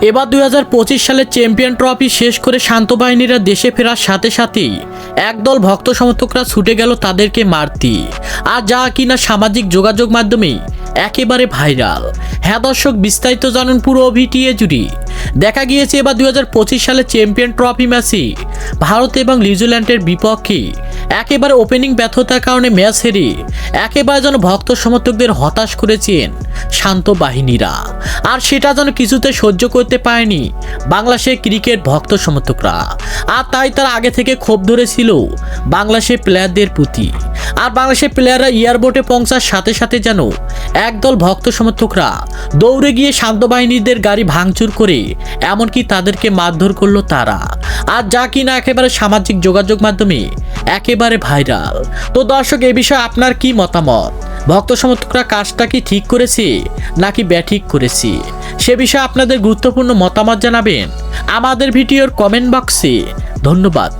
এবার 2025 সালের champion trophy শেষ করে শান্ত বাহিনীরা দেশে ফেরার সাথে সাথেই একদল ভক্ত সমর্থকরা ছুটে গেল তাদেরকে মারতে, আর যা কিনা সামাজিক যোগাযোগ মাধ্যমে একেবারে ভাইরাল। হ্যাঁ দর্শক, বিস্তারিত জানুন পুরো ভিডিও জুড়ে। দেখা গিয়েছে এবার 2025 সালের চ্যাম্পিয়ন ট্রফি ম্যাচে ভারত এবং নিউজিল্যান্ডের বিপক্ষে একেবারে ওপেনিং ব্যর্থতার কারণে ম্যাচ হেরে একেবারে যেন ভক্ত সমর্থকদের হতাশ করেছেন শান্ত বাহিনীরা। আর সেটা যেন কিছুতে সহ্য করতে পারেনি বাংলাদেশের ক্রিকেট ভক্ত সমর্থকরা, আর তাই তারা আগে থেকে ক্ষোভ ধরেছিল বাংলাদেশের প্লেয়ারদের প্রতি। আর বাংলাদেশের প্লেয়াররা এয়ারবোর্টে পৌঁছার সাথে সাথে যেন একদল ভক্ত সমর্থকরা দৌড়ে গিয়ে শান্ত বাহিনীদের গাড়ি ভাঙচুর করে এমনকি তাদেরকে মারধর করলো তারা, আর যা কিনা একেবারে সামাজিক যোগাযোগ মাধ্যমে একেবারে ভাইরাল। তো দর্শক, এই বিষয়ে আপনার কি মতামত? ভক্ত সমর্থকরা কাজটা কি ঠিক করেছে নাকি ব্যাঠিক করেছে? সে বিষয়ে আপনাদের গুরুত্বপূর্ণ মতামত জানাবেন আমাদের ভিডিওর কমেন্ট বক্সে। ধন্যবাদ।